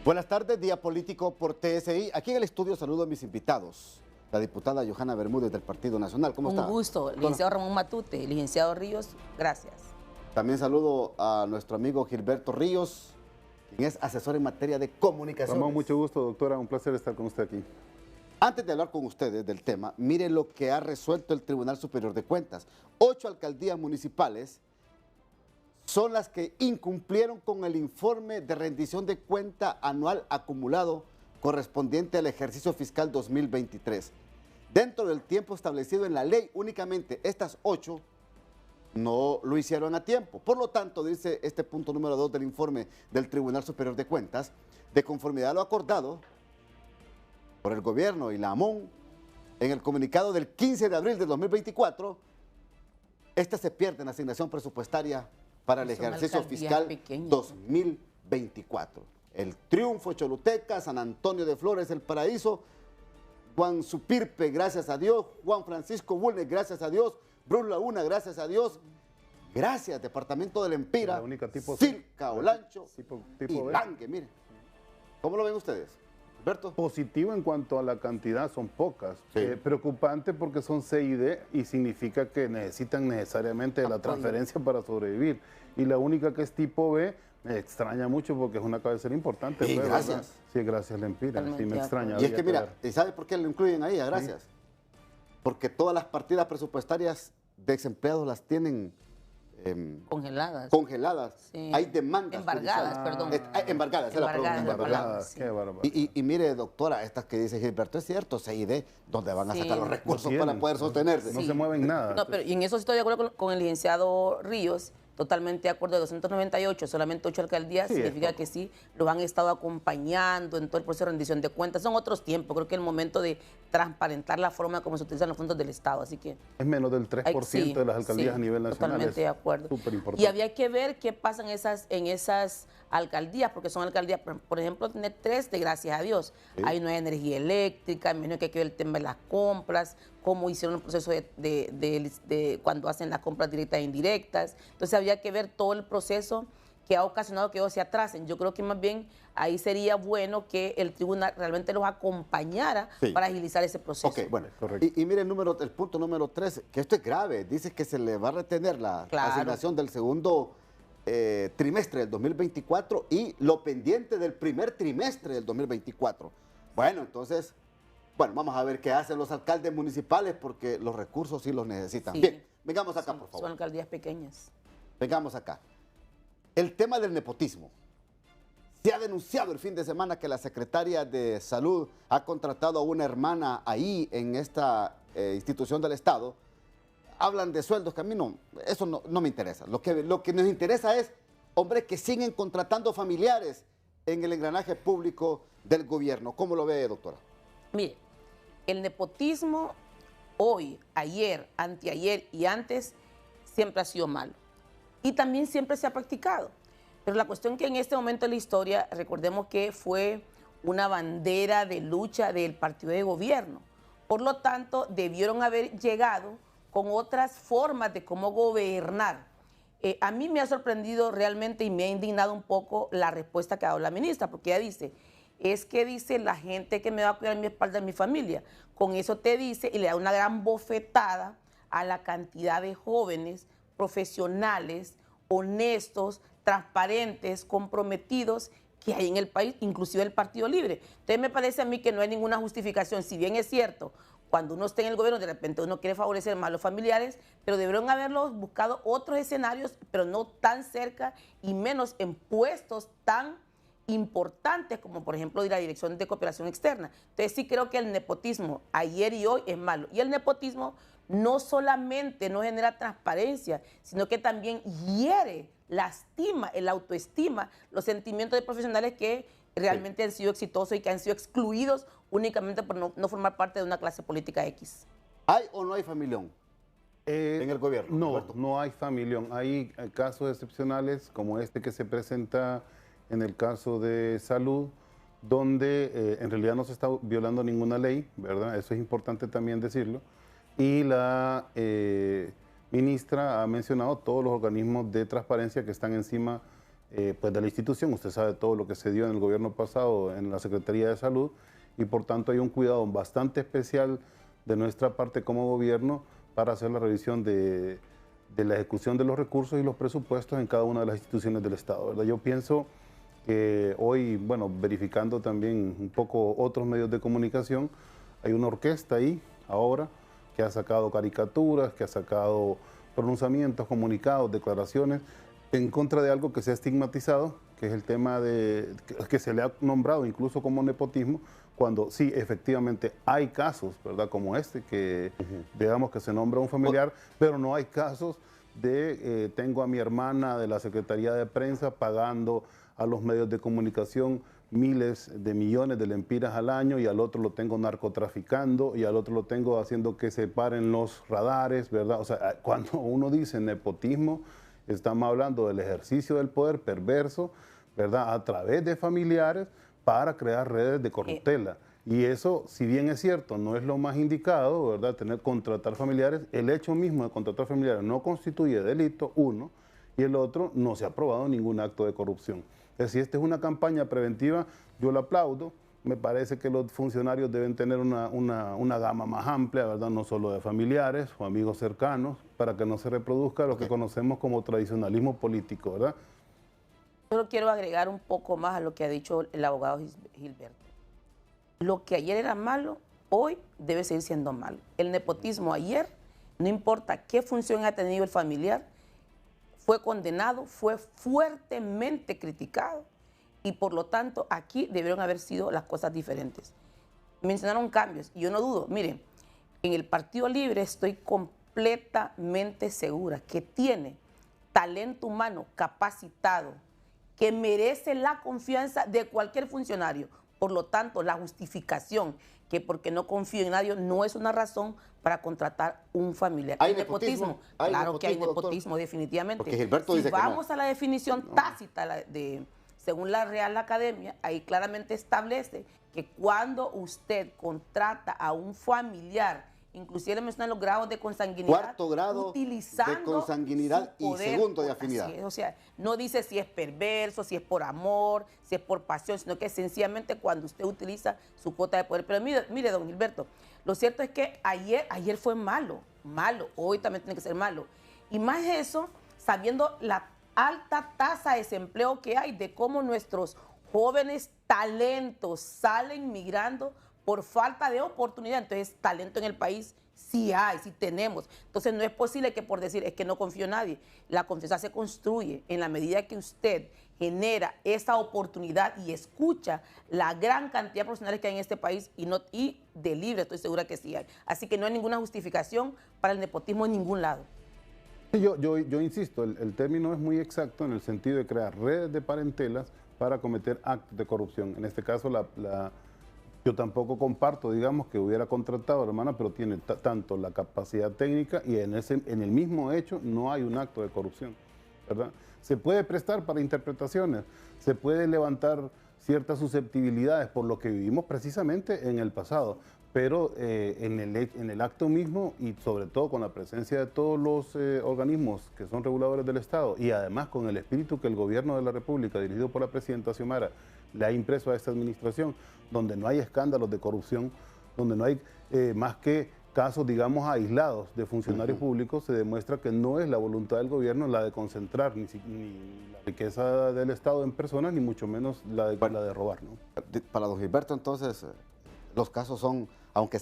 Buenas tardes, Día Político por TSI. Aquí en el estudio saludo a mis invitados. La diputada Johanna Bermúdez del Partido Nacional. ¿Cómo está? Un gusto, licenciado Ramón Matute, licenciado Ríos, gracias. También saludo a nuestro amigo Gilberto Ríos, quien es asesor en materia de comunicación. Ramón, mucho gusto, doctora. Un placer estar con usted aquí. Antes de hablar con ustedes del tema, mire lo que ha resuelto el Tribunal Superior de Cuentas. 8 alcaldías municipales son las que incumplieron con el informe de rendición de cuenta anual acumulado correspondiente al ejercicio fiscal 2023. Dentro del tiempo establecido en la ley, únicamente estas 8 no lo hicieron a tiempo. Por lo tanto, dice este punto número 2 del informe del Tribunal Superior de Cuentas, de conformidad a lo acordado por el gobierno y la AMON, en el comunicado del 15 de abril de 2024, esta se pierde en asignación presupuestaria para el ejercicio fiscal 2024. El Triunfo, Choluteca, San Antonio de Flores, El Paraíso, Juan Supirpe, gracias a Dios, Juan Francisco Bulnes, gracias a Dios, Bruce Laguna, gracias a Dios, gracias, Departamento del Empira, Silca, Olancho y Langue, miren. ¿Cómo lo ven ustedes? Alberto. Positivo en cuanto a la cantidad, son pocas. Sí. Preocupante porque son C y D y significa que necesitan necesariamente la transferencia para sobrevivir. Y la única que es tipo B me extraña mucho porque es una cabecera importante. Sí, gracias. ¿Verdad? Sí, gracias, Lempira. Sí, me extraña. Y es que mira, ¿y sabe por qué lo incluyen ahí? Gracias. Sí. Porque todas las partidas presupuestarias de desempleados las tienen congeladas. Sí. Hay demandas. Embargadas, perdón. Embargadas, embargadas. Qué barbaridad. Y mire, doctora, estas que dice Gilberto, es cierto, CID, ¿dónde van a sacar los recursos para poder sostenerse? No se mueven nada. No, pero y en eso estoy de acuerdo con el licenciado Ríos, totalmente de acuerdo. De 298, solamente 8 alcaldías, sí, significa que sí, los han estado acompañando en todo el proceso de rendición de cuentas. Son otros tiempos, creo que es el momento de transparentar la forma como se utilizan los fondos del Estado, así que... Es menos del 3% de las alcaldías a nivel nacional. Totalmente de acuerdo. Súper importante. Y había que ver qué pasa en esas alcaldías, porque son alcaldías, por ejemplo, tener 3 de gracias a Dios. Sí. Ahí no hay energía eléctrica, menos que hay que ver el tema de las compras, cómo hicieron el proceso de cuando hacen las compras directas e indirectas. Entonces había que ver todo el proceso que ha ocasionado que ellos se atrasen. Yo creo que más bien ahí sería bueno que el tribunal realmente los acompañara para agilizar ese proceso. Ok, bueno, correcto. Y mire el punto número 3, que esto es grave. Dice que se le va a retener la asignación del segundo trimestre del 2024 y lo pendiente del primer trimestre del 2024. Bueno, entonces, vamos a ver qué hacen los alcaldes municipales porque los recursos sí los necesitan. Sí. Bien, vengamos acá, por favor. Son alcaldías pequeñas. Vengamos acá. El tema del nepotismo. Se ha denunciado el fin de semana que la secretaria de Salud ha contratado a una hermana ahí en esta institución del Estado. Hablan de sueldos que a mí eso no me interesa. Lo que nos interesa es, hombre, que siguen contratando familiares en el engranaje público del gobierno. ¿Cómo lo ve, doctora? Mire, el nepotismo hoy, ayer, anteayer y antes siempre ha sido malo. Y también siempre se ha practicado. Pero la cuestión que en este momento de la historia, recordemos que fue una bandera de lucha del partido de gobierno. Por lo tanto, debieron haber llegado con otras formas de cómo gobernar. A mí me ha sorprendido realmente y me ha indignado un poco la respuesta que ha dado la ministra, porque ella dice, es que dice la gente que me va a cuidar mi espalda de mi familia. Con eso te dice y le da una gran bofetada a la cantidad de jóvenes profesionales, honestos, transparentes, comprometidos que hay en el país, inclusive el Partido Libre. Entonces me parece a mí que no hay ninguna justificación, si bien es cierto, cuando uno está en el gobierno de repente uno quiere favorecer más a los familiares, pero debieron haberlos buscado otros escenarios, pero no tan cerca y menos en puestos tan importantes como por ejemplo de la Dirección de Cooperación Externa. Entonces sí creo que el nepotismo ayer y hoy es malo. Y el nepotismo no solamente no genera transparencia, sino que también hiere, lastima el autoestima, los sentimientos de profesionales que realmente han sido exitosos y que han sido excluidos únicamente por no formar parte de una clase política X. ¿Hay o no hay familión en el gobierno? No, Roberto? No hay familión. Hay casos excepcionales como este que se presenta en el caso de salud, donde en realidad no se está violando ninguna ley, ¿verdad? Eso es importante también decirlo. Y la ministra ha mencionado todos los organismos de transparencia que están encima pues de la institución. Usted sabe todo lo que se dio en el gobierno pasado en la Secretaría de Salud y por tanto hay un cuidado bastante especial de nuestra parte como gobierno para hacer la revisión de la ejecución de los recursos y los presupuestos en cada una de las instituciones del Estado, ¿verdad? Yo pienso que hoy, bueno, verificando también un poco otros medios de comunicación, hay una orquesta ahí ahora que ha sacado caricaturas, que ha sacado pronunciamientos, comunicados, declaraciones en contra de algo que se ha estigmatizado, que es el tema de que se le ha nombrado incluso como nepotismo, cuando sí, efectivamente hay casos, ¿verdad? Como este, que digamos que se nombra un familiar, pero no hay casos de tengo a mi hermana de la Secretaría de Prensa pagando a los medios de comunicación miles de millones de lempiras al año y al otro lo tengo narcotraficando y al otro lo tengo haciendo que se paren los radares, ¿verdad? O sea, cuando uno dice nepotismo, estamos hablando del ejercicio del poder perverso, ¿verdad? A través de familiares para crear redes de corruptela. Y eso, si bien es cierto, no es lo más indicado, ¿verdad? Contratar familiares, el hecho mismo de contratar familiares no constituye delito, uno, y el otro, no se ha probado ningún acto de corrupción. Es decir, esta es una campaña preventiva, yo la aplaudo, me parece que los funcionarios deben tener una gama más amplia, ¿verdad? No solo de familiares o amigos cercanos, para que no se reproduzca lo que conocemos como tradicionalismo político, ¿verdad? Solo quiero agregar un poco más a lo que ha dicho el abogado Gilberto. Lo que ayer era malo, hoy debe seguir siendo malo. El nepotismo ayer, no importa qué función ha tenido el familiar, fue condenado, fue fuertemente criticado y por lo tanto aquí debieron haber sido las cosas diferentes. Mencionaron cambios y yo no dudo, miren, en el Partido Libre estoy completamente segura que tiene talento humano capacitado, que merece la confianza de cualquier funcionario. Por lo tanto, la justificación que porque no confío en nadie no es una razón para contratar un familiar. ¿Hay ¿El nepotismo? Claro que hay doctor? nepotismo, definitivamente. Porque Gilberto si dice que vamos no. a la definición tácita según la Real Academia, ahí claramente establece que cuando usted contrata a un familiar, inclusive mencionan los grados de consanguinidad, Cuarto grado utilizando de consanguinidad y segundo de afinidad. O sea, no dice si es perverso, si es por amor, si es por pasión, sino que sencillamente cuando usted utiliza su cuota de poder. Pero mire, don Gilberto, lo cierto es que ayer fue malo, hoy también tiene que ser malo. Y más eso, sabiendo la alta tasa de desempleo que hay, de cómo nuestros jóvenes talentos salen migrando por falta de oportunidad. Entonces, talento en el país sí hay, sí tenemos. Entonces, no es posible que por decir, es que no confío en nadie. La confianza se construye en la medida que usted genera esa oportunidad y escucha la gran cantidad de profesionales que hay en este país y de libre, estoy segura que sí hay. Así que no hay ninguna justificación para el nepotismo en ningún lado. Yo insisto, el término es muy exacto en el sentido de crear redes de parentelas para cometer actos de corrupción. En este caso, yo tampoco comparto, digamos, que hubiera contratado a la hermana, pero tiene tanto la capacidad técnica y en el mismo hecho no hay un acto de corrupción, ¿verdad? Se puede prestar para interpretaciones, se puede levantar ciertas susceptibilidades por lo que vivimos precisamente en el pasado, pero en el acto mismo y sobre todo con la presencia de todos los organismos que son reguladores del Estado y además con el espíritu que el gobierno de la República, dirigido por la presidenta Xiomara, le ha impreso a esta administración, donde no hay escándalos de corrupción, donde no hay más que casos, digamos, aislados de funcionarios públicos, se demuestra que no es la voluntad del gobierno la de concentrar ni la riqueza del Estado en personas, ni mucho menos la de robar, ¿no? Para don Gilberto, entonces, los casos son, aunque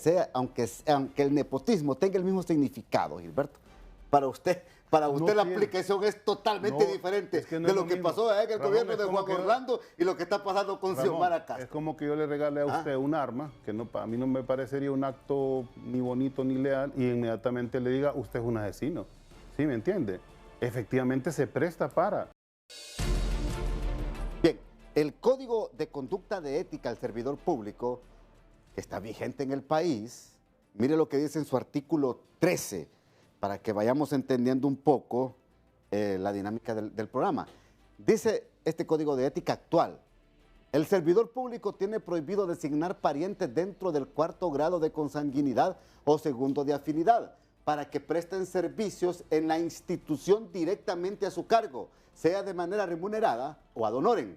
el nepotismo tenga el mismo significado, Gilberto, para usted no la aplicación es totalmente diferente de lo que pasó en el gobierno de Juan Orlando y lo que está pasando con Xiomara Castro. Es como que yo le regale a usted un arma, que no, para mí no me parecería un acto ni bonito ni leal, y inmediatamente le diga, usted es un asesino. ¿Sí me entiende? Efectivamente se presta para. Bien, el Código de Conducta de Ética al Servidor Público, que está vigente en el país, mire lo que dice en su artículo 13, para que vayamos entendiendo un poco la dinámica del programa. Dice este Código de Ética actual: el servidor público tiene prohibido designar parientes dentro del cuarto grado de consanguinidad o segundo de afinidad, para que presten servicios en la institución directamente a su cargo, sea de manera remunerada o ad honorem.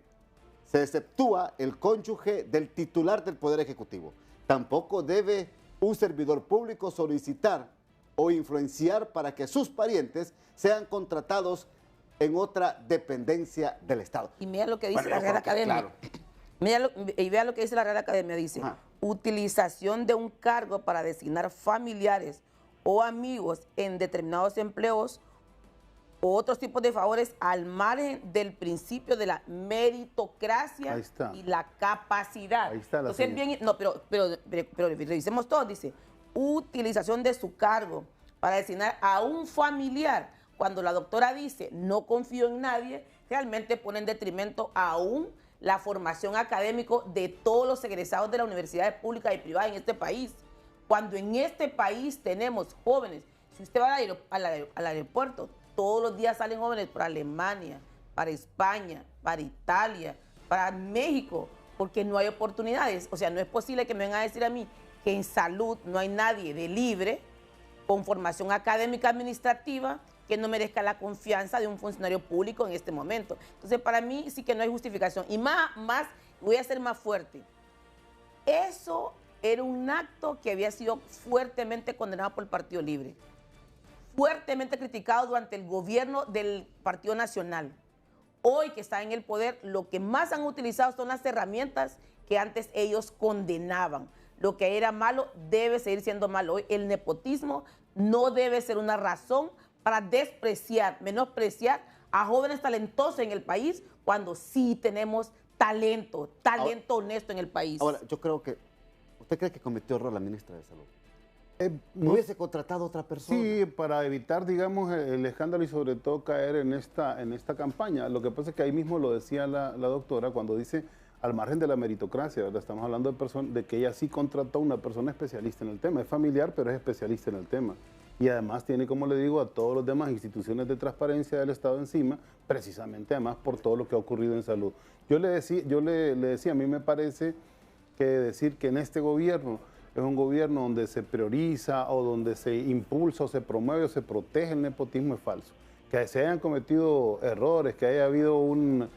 Se exceptúa el cónyuge del titular del Poder Ejecutivo. Tampoco debe un servidor público solicitar o influenciar para que sus parientes sean contratados en otra dependencia del Estado. Y mira lo que dice la yo Real creo que, Academia. claro. Y vea lo que dice la Real Academia. Dice, Ajá. utilización de un cargo para designar familiares o amigos en determinados empleos o otros tipos de favores al margen del principio de la meritocracia Ahí está. y la capacidad. Ahí está la Entonces, señal. bien, no, pero revisemos todo. Dice, utilización de su cargo para designar a un familiar. Cuando la doctora dice, no confío en nadie, realmente pone en detrimento aún la formación académica de todos los egresados de las universidades públicas y privadas en este país. Cuando en este país tenemos jóvenes, si usted va al aeropuerto, todos los días salen jóvenes para Alemania, para España, para Italia, para México, porque no hay oportunidades. O sea, no es posible que me vengan a decir a mí que en salud no hay nadie de libre, con formación académica administrativa, que no merezca la confianza de un funcionario público en este momento. Entonces, para mí sí que no hay justificación. Y más, voy a ser más fuerte. Eso era un acto que había sido fuertemente condenado por el Partido Libre, fuertemente criticado durante el gobierno del Partido Nacional. Hoy que está en el poder, lo que más han utilizado son las herramientas que antes ellos condenaban. Lo que era malo debe seguir siendo malo. Hoy el nepotismo no debe ser una razón para despreciar, menospreciar a jóvenes talentosos en el país cuando sí tenemos talento honesto en el país. Ahora, yo creo que, ¿usted cree que cometió error la ministra de Salud? No- ¿Hubiese contratado a otra persona? Sí, para evitar, digamos, el escándalo y sobre todo caer en esta campaña. Lo que pasa es que ahí mismo lo decía la doctora cuando dice, al margen de la meritocracia, ¿verdad? Estamos hablando de que ella sí contrató a una persona especialista en el tema. Es familiar, pero es especialista en el tema. Y además tiene, como le digo, a todos los demás instituciones de transparencia del Estado encima, precisamente además por todo lo que ha ocurrido en salud. Yo le decía, a mí me parece que decir que en este gobierno es un gobierno donde se prioriza o donde se impulsa o se promueve o se protege el nepotismo es falso. Que se hayan cometido errores, que haya habido un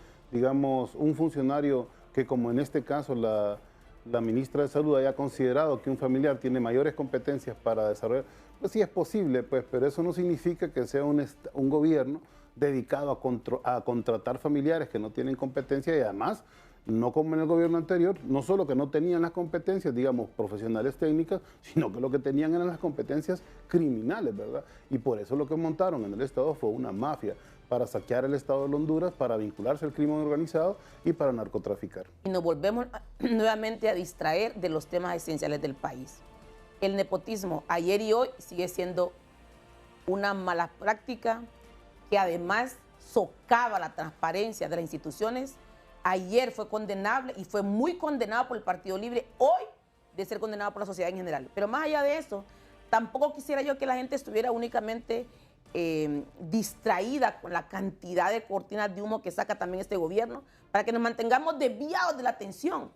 funcionario que, como en este caso la ministra de Salud haya considerado que un familiar tiene mayores competencias para desarrollar, pues sí es posible, pues, pero eso no significa que sea un gobierno dedicado a contratar familiares que no tienen competencia y además, no como en el gobierno anterior, no solo que no tenían las competencias, digamos, profesionales técnicas, sino que lo que tenían eran las competencias criminales, ¿verdad? Y por eso lo que montaron en el Estado fue una mafia para saquear el Estado de Honduras, para vincularse al crimen organizado y para narcotraficar. Y nos volvemos nuevamente a distraer de los temas esenciales del país. El nepotismo ayer y hoy sigue siendo una mala práctica que además socava la transparencia de las instituciones. Ayer fue condenable y fue muy condenado por el Partido Libre, hoy de ser condenado por la sociedad en general. Pero más allá de eso, tampoco quisiera yo que la gente estuviera únicamente distraída con la cantidad de cortinas de humo que saca también este gobierno, para que nos mantengamos desviados de la atención.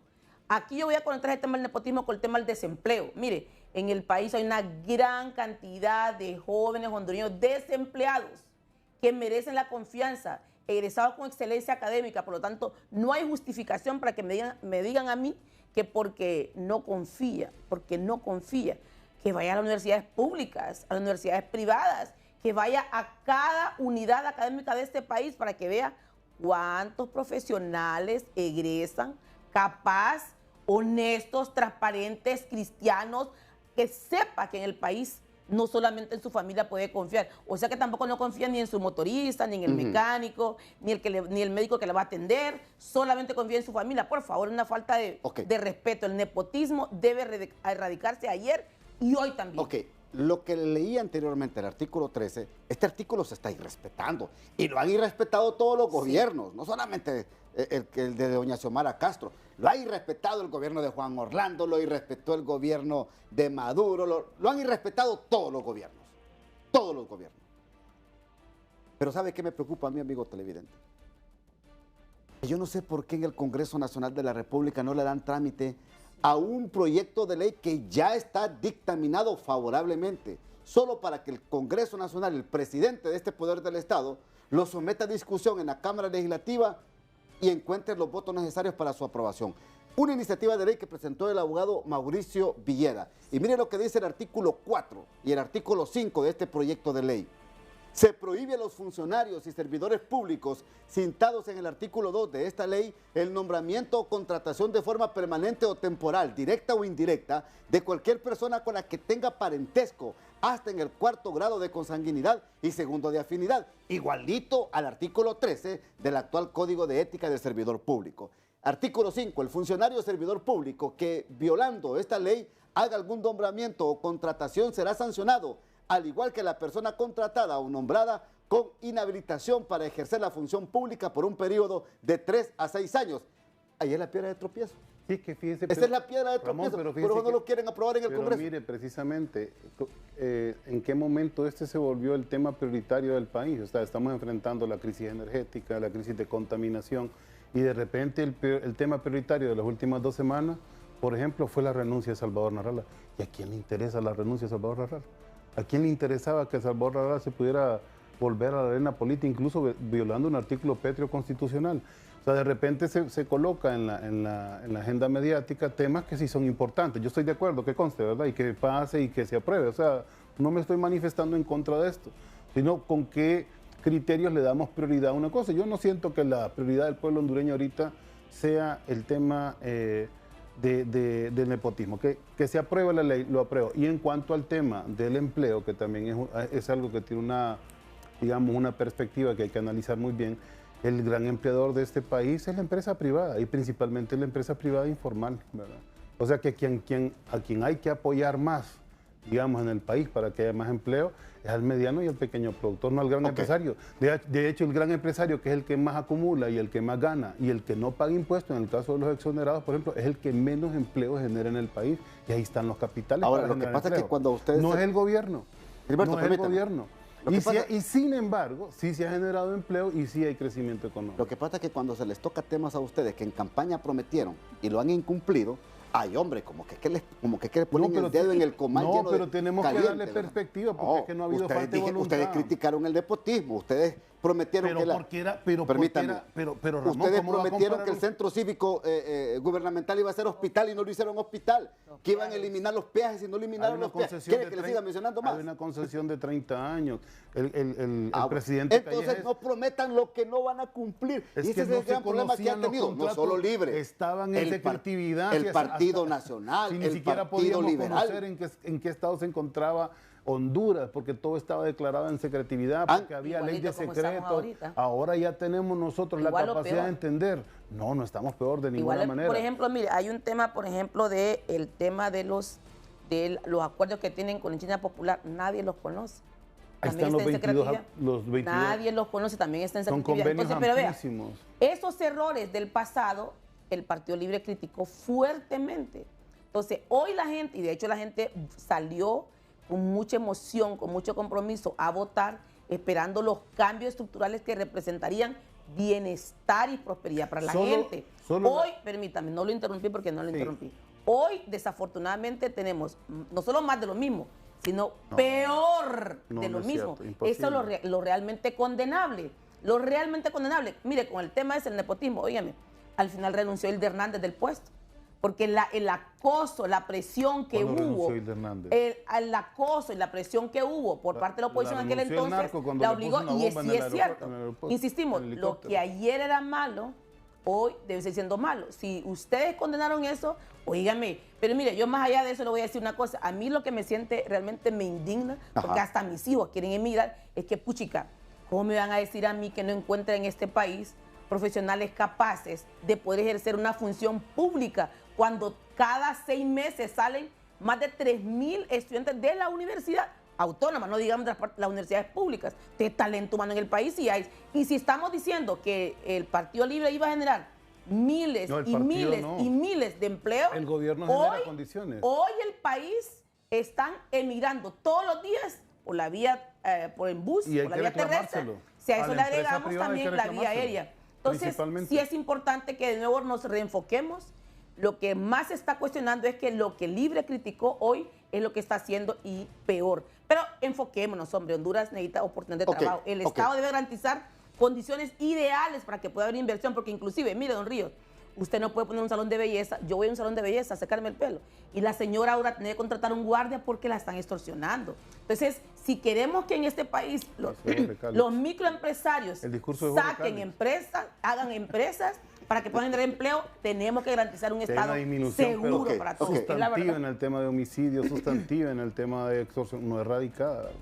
Aquí yo voy a conectar el tema del nepotismo con el tema del desempleo. Mire, en el país hay una gran cantidad de jóvenes hondureños desempleados que merecen la confianza, egresados con excelencia académica, por lo tanto, no hay justificación para que me digan a mí que porque no confía, que vaya a las universidades públicas, a las universidades privadas, que vaya a cada unidad académica de este país para que vea cuántos profesionales egresan, capaz, honestos, transparentes, cristianos, que sepa que en el país no solamente en su familia puede confiar. O sea que tampoco no confía ni en su motorista, ni en el mecánico, ni el médico que le va a atender, solamente confía en su familia. Por favor, una falta de respeto. El nepotismo debe erradicarse ayer y hoy también. Ok, lo que leí anteriormente, el artículo 13, este artículo se está irrespetando. Y lo han irrespetado todos los gobiernos, no solamente el de doña Xiomara Castro. Lo ha irrespetado el gobierno de Juan Orlando, lo irrespetó el gobierno de Maduro, lo han irrespetado todos los gobiernos. Todos los gobiernos. Pero ¿sabe qué me preocupa a mí, amigo televidente? Yo no sé por qué en el Congreso Nacional de la República no le dan trámite a un proyecto de ley que ya está dictaminado favorablemente solo para que el Congreso Nacional, el presidente de este poder del Estado, lo someta a discusión en la Cámara Legislativa y encuentre los votos necesarios para su aprobación. Una iniciativa de ley que presentó el abogado Mauricio Villeda. Y mire lo que dice el artículo 4 y el artículo 5 de este proyecto de ley. Se prohíbe a los funcionarios y servidores públicos citados en el artículo 2 de esta ley el nombramiento o contratación de forma permanente o temporal, directa o indirecta, de cualquier persona con la que tenga parentesco, hasta en el 4º grado de consanguinidad y 2º de afinidad, igualito al artículo 13 del actual Código de Ética del Servidor Público. Artículo 5. El funcionario o servidor público que, violando esta ley, haga algún nombramiento o contratación será sancionado, al igual que la persona contratada o nombrada, con inhabilitación para ejercer la función pública por un periodo de 3 a 6 años. Ahí es la piedra de tropiezo. Sí, que fíjese, Esa es la piedra de tropiezo, Ramón, pero no lo quieren aprobar en el Congreso. Mire, precisamente, ¿en qué momento este se volvió el tema prioritario del país? O sea, estamos enfrentando la crisis energética, la crisis de contaminación, y de repente el tema prioritario de las últimas 2 semanas, por ejemplo, fue la renuncia de Salvador Narrala. ¿Y a quién le interesa la renuncia de Salvador Narrala? ¿A quién le interesaba que Salvador Narrala se pudiera volver a la arena política, incluso violando un artículo pétreo constitucional? O sea, de repente se coloca en la agenda mediática temas que sí son importantes. Yo estoy de acuerdo, que conste, ¿verdad? Y que pase y que se apruebe. O sea, no me estoy manifestando en contra de esto, sino con qué criterios le damos prioridad a una cosa. Yo no siento que la prioridad del pueblo hondureño ahorita sea el tema del nepotismo. Que se apruebe la ley, lo apruebo. Y en cuanto al tema del empleo, que también es algo que tiene una perspectiva que hay que analizar muy bien, el gran empleador de este país es la empresa privada, y principalmente la empresa privada informal, ¿verdad? O sea que a quien hay que apoyar más, digamos, en el país para que haya más empleo, es al mediano y al pequeño productor, no al gran empresario. De hecho, el gran empresario, que es el que más acumula y el que más gana y el que no paga impuestos, en el caso de los exonerados, por ejemplo, es el que menos empleo genera en el país, y ahí están los capitales. Ahora, lo que pasa es que cuando ustedes... No es el gobierno, Gilberto, no es el gobierno. Y sin embargo, sí se ha generado empleo y sí hay crecimiento económico. Lo que pasa es que cuando se les toca temas a ustedes que en campaña prometieron y lo han incumplido, ay, hombre, como que le ponen el dedo en el comal lleno de pero tenemos que darle perspectiva, porque es que no ha habido falta de voluntad. Ustedes criticaron el nepotismo, ustedes prometieron Ramón, ustedes prometieron que el centro cívico gubernamental iba a ser hospital y no lo hicieron hospital, que iban a eliminar los peajes y no eliminaron los peajes. ¿Quiere que le siga mencionando más? Hay una concesión de 30 años. El presidente Entonces no prometan lo que no van a cumplir. Y ese es el gran problema que han tenido. No solo Libre. Estaban en secretividad. El Partido Nacional, el Partido Liberal. Conocer en qué estado se encontraba Honduras, porque todo estaba declarado en secretividad, porque había ley de secreto. Ahora ya tenemos nosotros la capacidad de entender. No estamos peor de ninguna manera. Por ejemplo, mire, hay un tema, por ejemplo, el tema de los acuerdos que tienen con la China Popular. Nadie los conoce. Ahí están los 22. Nadie los conoce, también está en secretividad. Entonces, pero vea, esos errores del pasado, el Partido Libre criticó fuertemente. Entonces, hoy la gente, y de hecho la gente salió con mucha emoción, con mucho compromiso a votar, esperando los cambios estructurales que representarían bienestar y prosperidad para la gente. Hoy, permítame, no lo interrumpí porque no lo interrumpí. Hoy, desafortunadamente, tenemos no solo más de lo mismo, sino peor de lo mismo. Eso es lo realmente condenable. Lo realmente condenable. Mire, con el tema es el nepotismo, óigame, al final renunció Hilda Hernández del puesto. Porque el acoso, la presión que hubo, el acoso y la presión que hubo por parte de la oposición en aquel entonces, la obligó, y sí es cierto. Insistimos, lo que ayer era malo, hoy debe seguir siendo malo. Si ustedes condenaron eso, oígame, pero mire, yo más allá de eso le voy a decir una cosa. A mí lo que me siente, realmente me indigna, porque hasta mis hijos quieren emigrar, es que, puchica, ¿cómo me van a decir a mí que no encuentren en este país profesionales capaces de poder ejercer una función pública cuando cada 6 meses salen más de 3.000 estudiantes de la universidad autónoma, no digamos de las universidades públicas, de talento humano en el país? Y si estamos diciendo que el Partido Libre iba a generar miles y miles de empleos, el gobierno genera condiciones. Hoy el país están emigrando todos los días por la vía, por el bus, por la vía terrestre. Si a eso le agregamos también la vía aérea. Entonces, sí es importante que de nuevo nos reenfoquemos, Lo que más se está cuestionando es que lo que Libre criticó hoy es lo que está haciendo y peor. Pero enfoquémonos, hombre, Honduras necesita oportunidad de trabajo. El Estado debe garantizar condiciones ideales para que pueda haber inversión, porque inclusive, mire, don Ríos, usted no puede poner un salón de belleza. Yo voy a un salón de belleza a secarme el pelo y la señora ahora tiene que contratar un guardia porque la están extorsionando. Entonces, si queremos que en este país los microempresarios saquen empresas, hagan empresas para que puedan generar empleo, tenemos que garantizar un Estado seguro para todos. Sustantiva en el tema de homicidio, sustantiva en el tema de extorsión, no erradicada, ¿verdad?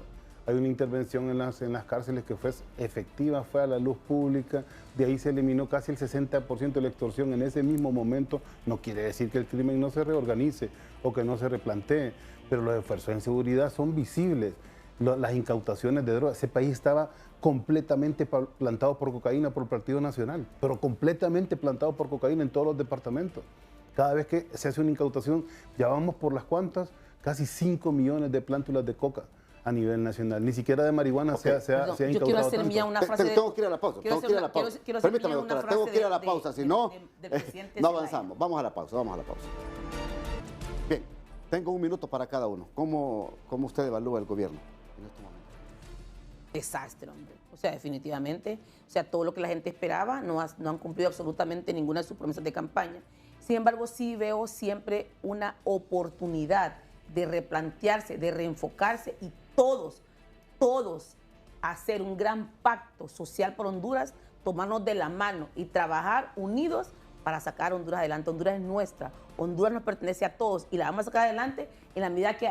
Hay una intervención en las cárceles que fue efectiva, fue a la luz pública, de ahí se eliminó casi el 60% de la extorsión en ese mismo momento. No quiere decir que el crimen no se reorganice o que no se replantee, pero los esfuerzos en seguridad son visibles. Las incautaciones de drogas, ese país estaba completamente plantado por cocaína por el Partido Nacional, pero completamente plantado por cocaína en todos los departamentos. Cada vez que se hace una incautación, ya vamos por las cuantas, casi 5 millones de plántulas de coca a nivel nacional. Ni siquiera de marihuana se ha incautado. Yo quiero hacer mía una frase tengo que ir a la pausa. Permítame, doctora, tengo que ir a la pausa, si no, no avanzamos. Vamos a la pausa, vamos a la pausa. Bien, tengo un minuto para cada uno. ¿Cómo usted evalúa el gobierno en este momento? Desastre, hombre. O sea, definitivamente, o sea, todo lo que la gente esperaba, no han cumplido absolutamente ninguna de sus promesas de campaña. Sin embargo, sí veo siempre una oportunidad de replantearse, de reenfocarse y todos hacer un gran pacto social por Honduras, tomarnos de la mano y trabajar unidos para sacar a Honduras adelante. Honduras es nuestra, Honduras nos pertenece a todos y la vamos a sacar adelante en la medida que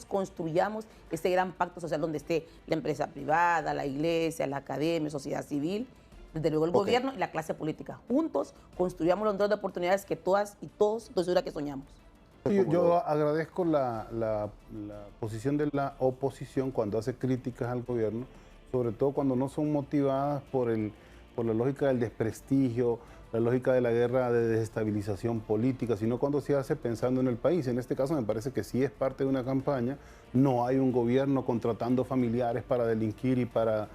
construyamos ese gran pacto social donde esté la empresa privada, la iglesia, la academia, sociedad civil, desde luego el gobierno y la clase política. Juntos construyamos la Honduras de oportunidades que todas y todos, estoy segura que soñamos. Yo agradezco la posición de la oposición cuando hace críticas al gobierno, sobre todo cuando no son motivadas por la lógica del desprestigio, la lógica de la guerra de desestabilización política, sino cuando se hace pensando en el país. En este caso me parece que sí es parte de una campaña, no hay un gobierno contratando familiares para delinquir y para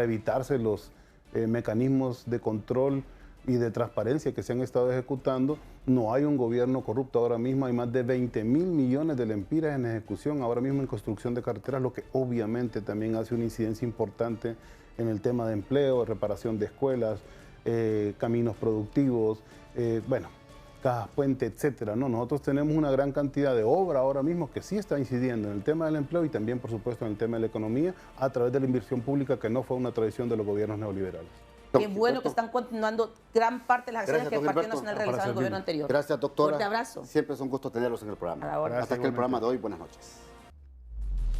evitarse los mecanismos de control y de transparencia que se han estado ejecutando. No hay un gobierno corrupto ahora mismo, hay más de 20.000 millones de lempiras en ejecución, ahora mismo en construcción de carreteras, lo que obviamente también hace una incidencia importante en el tema de empleo, reparación de escuelas, caminos productivos, cajas puente, etcétera, ¿no? Nosotros tenemos una gran cantidad de obra ahora mismo que sí está incidiendo en el tema del empleo y también, por supuesto, en el tema de la economía a través de la inversión pública, que no fue una tradición de los gobiernos neoliberales. Qué bueno que están continuando gran parte de las acciones que el Partido Nacional realizaba en el gobierno anterior. Gracias, doctora. Fuerte abrazo. Siempre es un gusto tenerlos en el programa. Hasta aquí el programa de hoy. Buenas noches.